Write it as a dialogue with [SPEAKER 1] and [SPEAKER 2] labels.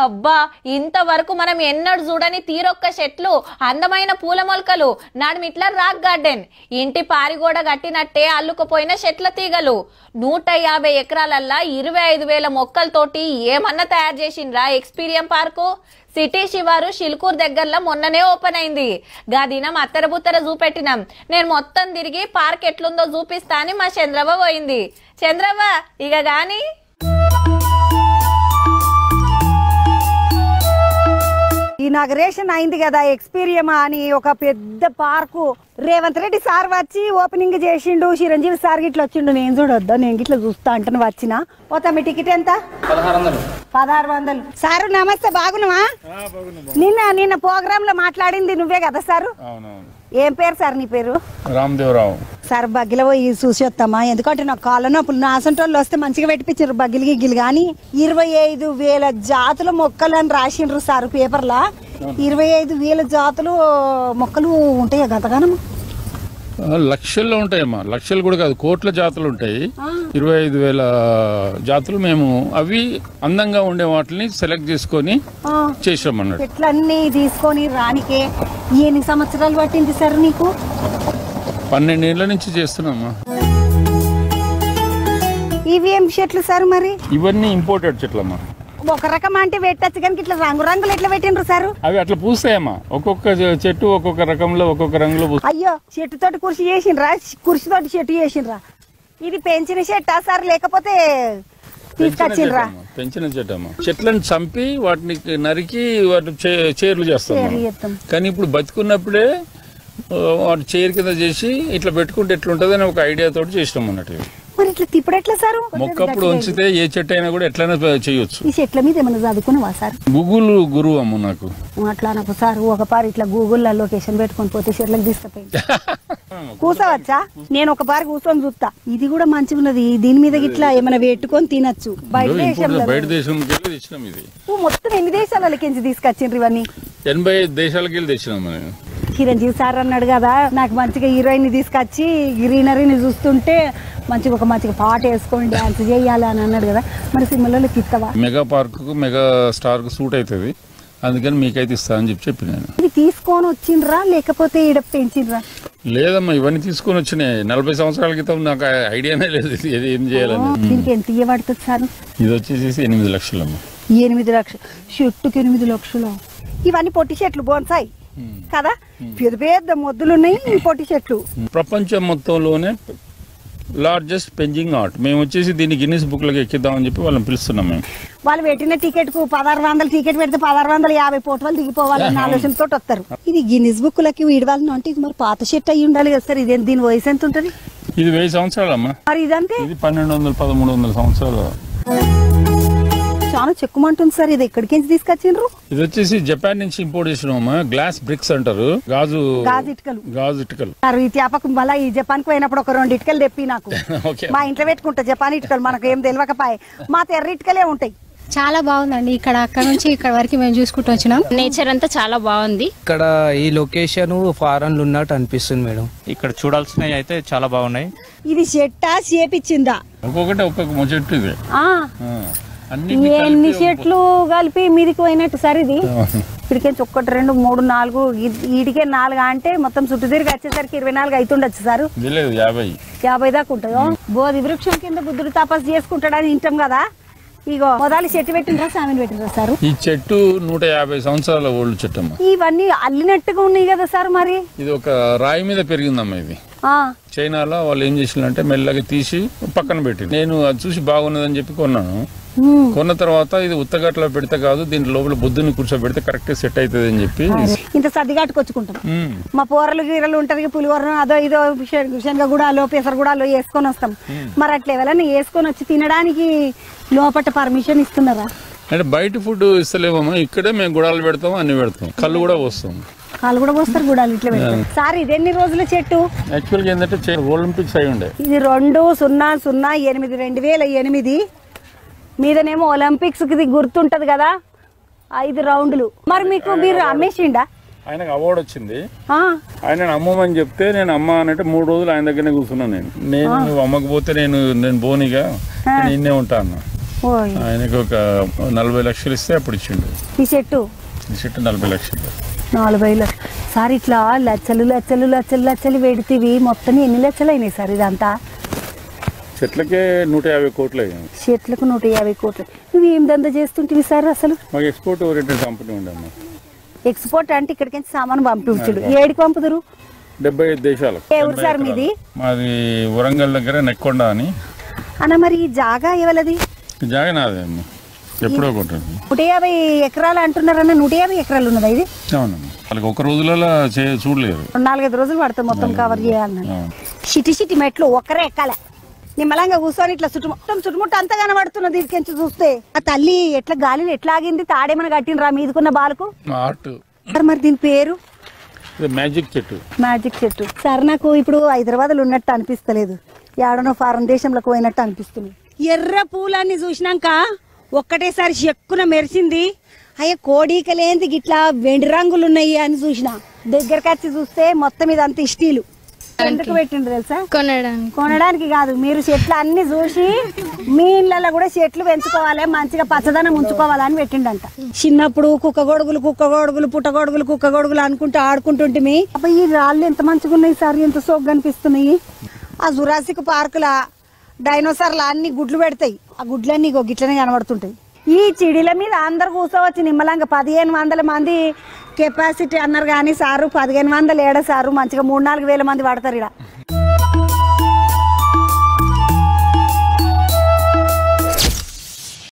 [SPEAKER 1] అబ్బా ఇంతవరకు మనం ఎన్నడూ చూడని తీరొక్క చెట్లు, అందమైన పూల మొలకలు, నడుమిట్ల రాక్ గార్డెన్, ఇంటి పారిగోడ కట్టినట్టే అల్లుకుపోయిన చెట్ల తీగలు, 150 ఎకరాలల్లా 25,000 మొక్కలతోటి ఏమన్నా తయారు చేసిండ్రా ఎక్స్పీరియన్ పార్కు. సిటీ శివారు షిల్కూర్ దగ్గరలో మొన్ననే ఓపెన్ అయింది. గదినం అత్తరబుత్తర చూపెట్టినాం. నేను మొత్తం తిరిగి పార్క్ ఎట్లుందో చూపిస్తా అని మా చంద్రవ్వ పోయింది. చంద్రవ్వ ఇక గాని
[SPEAKER 2] ఇనాగరేషన్ అయింది కదా ఎక్స్పీరియమా అని ఒక పెద్ద పార్కు. రేవంత్ రెడ్డి సార్ వచ్చి ఓపెనింగ్ చేసిండు, చిరంజీవి సార్ గిట్లా వచ్చిండు. నేను చూడొద్దా, నేను గిట్లా చూస్తా అంటాను. వచ్చిన పోతా. మీ టికెట్ ఎంత? 1600. సారు నమస్తే, బాగున్నావా? నిన్న ప్రోగ్రామ్ లో మాట్లాడింది నువ్వే కదా సారు? ఏం పేరు సార్ నీ పేరు?
[SPEAKER 3] రామదేవరావు.
[SPEAKER 2] సార్ బగ్గిలో పోయి చూసి వస్తామా, ఎందుకంటే నాకు కాళ్ళ నొప్పులు. నా అసంటోళ్ళు వస్తే మంచిగా పెట్టిపించారు బగ్గిలు గిగ్గిలు. కానీ 25,000 జాతుల మొక్కలు అని రాసిండ్రు సార్ పేపర్లా. 25,000 జాతులు మొక్కలు ఉంటాయా గతగానం?
[SPEAKER 3] లక్షల్లో ఉంటాయమ్మా, లక్షలు కూడా కాదు, కోట్ల జాతులు ఉంటాయి. 25,000 జాతులు. మేము అవి అందంగా ఉండే వాటిని సెలెక్ట్ చేసుకొని చేసాం అన్నట్టు.
[SPEAKER 2] చెట్లన్నీ తీసుకొని రానికే ఎన్ని సంవత్సరాలు పట్టింది సార్ నీకు?
[SPEAKER 3] 12 ఏళ్ల నుంచి చేస్తున్నామా.
[SPEAKER 2] ఇవి ఏం చెట్లు సార్ మరి?
[SPEAKER 3] ఇవన్నీ ఇంపోర్టెడ్ చెట్లమ్మా.
[SPEAKER 2] ఒక రకం అంటే పెట్టచ్చు కానీ ఇట్లా రంగులు ఎట్లా పెట్టిండ్రు సార్?
[SPEAKER 3] అవి అట్లా పూస్తాయమ్మా. ఒక్కొక్క చెట్టు ఒక్కొక్క రకంలో ఒక్కొక్క రంగులో పూస్తాయి.
[SPEAKER 2] అయ్యో, చెట్టు తోటి కుర్చీ చేసిండ్రా? కుర్చీ తోటి చెట్టు చేసిండ్రా? ఇది పెంచిన చెట్టా సార్ లేకపోతే తీసుకొచ్చిండ్రా?
[SPEAKER 3] పెంచిన చెట్టమ్మా. చెట్లను చంపి వాటిని నరికి వాటి చేర్లు చేస్తాం. కానీ ఇప్పుడు బతుకున్నప్పుడే వాటి చైర్ కింద చేసి ఇట్లా పెట్టుకుంటే ఎట్లుంటది అని ఒక ఐడియా తోటి చేసినాం అన్నట్టు.
[SPEAKER 2] మరి ఇట్లా తిప్పుడు ఎట్లా సార్?
[SPEAKER 3] మొక్కప్పుడు ఉంచితే ఏ చెట్టు అయినా కూడా ఎట్లయినా చేయొచ్చు.
[SPEAKER 2] ఈ చెట్ల మీద ఏమైనా చదువుకున్నావా సార్?
[SPEAKER 3] గూగుల్ గురువు అమ్మ నాకు.
[SPEAKER 2] అట్లా నాకు సార్ ఒక పారి ఇట్లా గూగుల్ లొకేషన్ పెట్టుకొని పోతే చెట్లకు తీసుకుపోయి కూర్చోవచ్చా? నేను ఒక పారి కూర్చొని చూస్తా. ఇది కూడా మంచిగా ఉన్నది. దీని మీద ఇట్లా ఏమైనా పెట్టుకొని తినచ్చు. బయట
[SPEAKER 3] దేశంకి వెళ్ళి తెచ్చినాం. ఇది
[SPEAKER 2] మొత్తం ఎన్ని దేశాలకి తీసుకొచ్చిండ్రు ఇవన్నీ?
[SPEAKER 3] 85 దేశాలకి వెళ్ళి తెచ్చినాం.
[SPEAKER 2] చిరంజీవి సార్ అన్నాడు కదా, నాకు మంచిగా హీరోయిన్ తీసుకొచ్చి గ్రీనరీని చూస్తుంటే మంచిగా పాట వేసుకొని డాన్స్ చేయాలి అని అన్నాడు కదా. మరి సినిమాలోకి ఇస్తావా?
[SPEAKER 3] మెగా పార్క్ కు మెగా స్టార్ కు సూట్ అవుతుంది, అందుకని మీకైతే ఇస్తా అని చెప్పి నేను.
[SPEAKER 2] ఇది తీసుకొని వచ్చిండ్రా లేకపోతే ఈడ పెంచిండ్రా?
[SPEAKER 3] లేదమ్మా, ఇవన్నీ తీసుకొని వచ్చినాయి. 40 సంవత్సరాల క్రితం నాకు ఐడియానే లేదు ఇది ఏం చేయాలని.
[SPEAKER 2] దీనికి ఎంత ఇవ్వబడుతుంది సార్?
[SPEAKER 3] ఇది వచ్చేసి 8 లక్షలమ్మా.
[SPEAKER 2] 8 లక్షలు? చెట్టుకి 8 లక్షలు? ఇవన్నీ పొట్టి చెట్లు బోన్సాయి కదా, పెద్ద పెద్ద మొద్దులున్నాయి ఈ పొట్టి చెట్లు.
[SPEAKER 3] ప్రపంచం మొత్తంలోనే లార్జెస్ట్ పెంజింగ్ ఆర్ట్. మేము వచ్చేసి దీన్ని గిన్నిస్ బుక్ లోకి ఎక్కిద్దామని చెప్పి వాళ్ళని పిలుస్తున్నాం. మేము
[SPEAKER 2] వాళ్ళు పెట్టిన టికెట్ కు 1600 టికెట్ పెడితే 1650 ఫోటోలు దిగిపోవాలన్న ఆలోచనతో వస్తారు. ఇది గిన్నిస్ బుక్ లకి వీడవాలని అంటే ఇది మరి పాత చెట్టు అయ్యి ఉండాలి కదా సార్? ఇది దీని వయసు ఎంత ఉంటది?
[SPEAKER 3] ఇది 1000 సంవత్సరాలమ్మా. మరి
[SPEAKER 2] ఇదంతే?
[SPEAKER 3] ఇది 1200-1300 సంవత్సరాలు.
[SPEAKER 2] చాలా చెక్కుమంటుంది సార్. ఇది ఎక్కడికి తీసుకొచ్చిండ్రు?
[SPEAKER 3] ఇది వచ్చేసి జపాన్ నుంచి ఇంపోర్ట్ చేసినామా. గ్లాస్ బ్రిక్స్ అంటారు, గాజు ఇటుకలు.
[SPEAKER 2] ఈ త్యాపకం వల్ల ఈ జపాన్ కు పోయినప్పుడు ఒక 2 ఇటుకలు తెప్పి నాకు మా ఇంట్లో పెట్టుకుంటా. జపాన్ ఇటుకలు మనకు ఏం తెలియకపాయి, మా తెర్ర ఇటుకలే ఉంటాయి.
[SPEAKER 4] చాలా బాగుందండి. అక్కడ నుంచి ఇక్కడ వరకు మేము చూసుకుంటూ వచ్చినాం. నేచర్ అంతా చాలా బాగుంది.
[SPEAKER 5] ఇక్కడ ఈ లొకేషన్ ఫారెన్ లో ఉన్నట్టు అనిపిస్తుంది మేడం.
[SPEAKER 6] ఇక్కడ చూడాల్సినవి అయితే చాలా బాగున్నాయి.
[SPEAKER 2] ఇది చెట్టా చేపిచ్చిందా?
[SPEAKER 3] ఒక్కొక్క చెట్టు ఇది.
[SPEAKER 2] ఎన్ని చెట్లు కలిపి మీదికి పోయినట్టు సార్? ఇది ఇప్పటికే 1 2 3 4 వీటికే 4 అంటే మొత్తం చుట్టూ తిరిగి వచ్చేసరికి 24 అవుతుండొచ్చు సార్. 50 దాకా ఉంటుందో. బోధి వృక్షం కింద బుద్ధుడు తపస్సు చేసుకుంటాడని వింటాం కదా. ఇగో మొదలు చెట్టు పెట్టిండ్రా, సామిని పెట్టిండ్రా సార్?
[SPEAKER 3] ఈ చెట్టు 150 సంవత్సరాల ఓల్డ్ చెట్టు అమ్మా.
[SPEAKER 2] ఇవన్నీ అల్లినట్టుగా ఉన్నాయి కదా సార్? మరి
[SPEAKER 3] ఇది ఒక రాయి మీద పెరిగిందమ్మా. ఇది చైనాలో వాళ్ళు ఏం చేసిందంటే మెల్లగా తీసి పక్కన పెట్టి, నేను అది చూసి బాగున్నదని చెప్పి కొన్నాను. కొన్న తర్వాత ఇది ఉత్తగట్లో పెడితే కాదు, దీని లోపల బుద్ధుని కూర్చోబెడితే కరెక్ట్ సెట్ అవుతుంది అని చెప్పి
[SPEAKER 2] ఇంత సర్దిగాట్టుకొచ్చుకుంటాం. మా పోరలు గీరలు ఉంటారు, పులిహోర అదో ఇదో శనగగూడలో పెసరగూడలో వేసుకొని వస్తాం. మరి అట్లా ఎవరైనా వేసుకొని వచ్చి తినడానికి లోపల పర్మిషన్ ఇస్తున్నారా?
[SPEAKER 3] అంటే బయట ఫుడ్ ఇస్తలేమమ్మా. ఇక్కడే మేము గుడాలు పెడతాం, అన్ని పెడతాం, కళ్ళు కూడా పోస్తాం.
[SPEAKER 2] కాళ్ళు కూడా పోస్తారు, గుడాలు ఇట్లా పెడతాం. సార్ ఇది ఎన్ని రోజుల చెట్టు?
[SPEAKER 3] యాక్చువల్గా ఏంటంటే ఒలింపిక్స్ అయి ఉండే.
[SPEAKER 2] ఇది 2008 మీదనేమో ఒలింపిక్స్ కి గుర్తుంటది కదా, 5 రౌండ్లు. మరి మీరు అమ్మేసిండా?
[SPEAKER 3] ఆయనకు అవార్డు వచ్చింది. ఆయన అమ్మమని చెప్తే నేను అమ్మ అంటే 3 రోజులు ఆయన దగ్గరనే కూర్చున్నాను. నేను నువ్వు అమ్మకపోతే నేను బోనిగా ఇన్నే ఉంటా అన్న. ఆయనకు ఒక 40 లక్షలు ఇస్తే అప్పుడు ఇచ్చిండు.
[SPEAKER 2] ఈ చెట్టు
[SPEAKER 3] 40 లక్షలు.
[SPEAKER 2] 40 లక్షలు సార్. ఇట్లా లచ్చలు లచ్చలు లచ్చలు లచ్చలు పెడితేవి మొత్తం ఎన్ని లక్షలు అయినాయి సార్ ఇదంతా?
[SPEAKER 3] చెట్లకే 150 కోట్లు అయ్యాయి.
[SPEAKER 2] చెట్లకు 150 కోట్లు. నువ్వు ఏం దందా చేస్తుంటివి సార్ అసలు?
[SPEAKER 3] మాకు ఎక్స్పోర్ట్ ఓరియంటెడ్ కంపెనీ ఉండమ్మా.
[SPEAKER 2] ఎక్స్పోర్ట్ అంటే ఇక్కడికి సామాను పంపించుడు. ఏడికి పంపుదురు?
[SPEAKER 3] 75 దేశాలకు.
[SPEAKER 2] ఏ ఊరు సార్ మీది?
[SPEAKER 3] మాది వరంగల్ దగ్గర నెక్కొండ అని.
[SPEAKER 2] అన్న మరి ఈ జాగా ఎవలది?
[SPEAKER 3] జాగా నాదే అమ్మ, ఎప్పుడో కొట్టండి.
[SPEAKER 2] 150 ఎకరాలు అంటున్నారన్న. 150 ఎకరాలు ఉన్నదా ఇది?
[SPEAKER 3] అవునమ్మా. వాళ్ళకి ఒక రోజులలో చూడలేరు.
[SPEAKER 2] 4-5 రోజులు పడుతుంది మొత్తం కవర్ చేయాలన్న. చిటి మెట్లు ఒక్కరే ఎక్కాలే. నిమ్మలంగా కూర్చొని ఇట్లా చుట్టుముట్టు అంతా కనబడుతున్నది ఇదికెంచి చూస్తే. ఆ తల్లి ఎట్లా గాలిని ఎట్లా ఆగింది? తాడేమని కట్టినరా మీదుకున్న బాలకు? మరి దీని పేరు?
[SPEAKER 3] మ్యాజిక్ చెట్టు.
[SPEAKER 2] మ్యాజిక్ చెట్టు. సార్ నాకు ఇప్పుడు హైదరాబాద్లో ఉన్నట్టు అనిపిస్తలేదు, ఏడనో ఫారెన్ దేశంలోకి పోయినట్టు అనిపిస్తుంది. ఎర్ర పూలన్నీ చూసినాక ఒక్కటేసారి చెక్కున మెరిసింది. అయ్యా కోడీకలేంది గిట్లా వెండి రంగులు ఉన్నాయి అని చూసిన. దగ్గరకు వచ్చి చూస్తే మొత్తం ఇదంతా ఇష్టీలు. ఎందుకు పెట్టిండ్రు తెలుసా? కొనడానికి కాదు, మీరు చెట్లు అన్ని చూసి మీ ఇళ్ళలో కూడా చెట్లు పెంచుకోవాలి, మంచిగా పచ్చదనం ఉంచుకోవాలని పెట్టిండంట. చిన్నప్పుడు కుక్కగొడుగులు పుట్టగొడుగులు అనుకుంటూ ఆడుకుంటుంటే అప్పుడు ఈ రాళ్ళు ఎంత మంచిగా ఉన్నాయి సార్, ఎంత సోగ్గా అనిపిస్తున్నాయి. ఆ జురాసిక్ పార్కుల డైనోసార్లు అన్ని గుడ్లు పెడతాయి. ఆ గుడ్లన్నీ గిట్లనే కనబడుతుంటాయి. ఈ చిడిల మీద అందరు కూర్చోవచ్చు నిమ్మలంగా. 1500 మంది కెపాసిటీ అన్నారు కానీ సారు 1500 ఏడ సారు మంచిగా 3-4 వేల మంది పడతారు ఇక్కడ.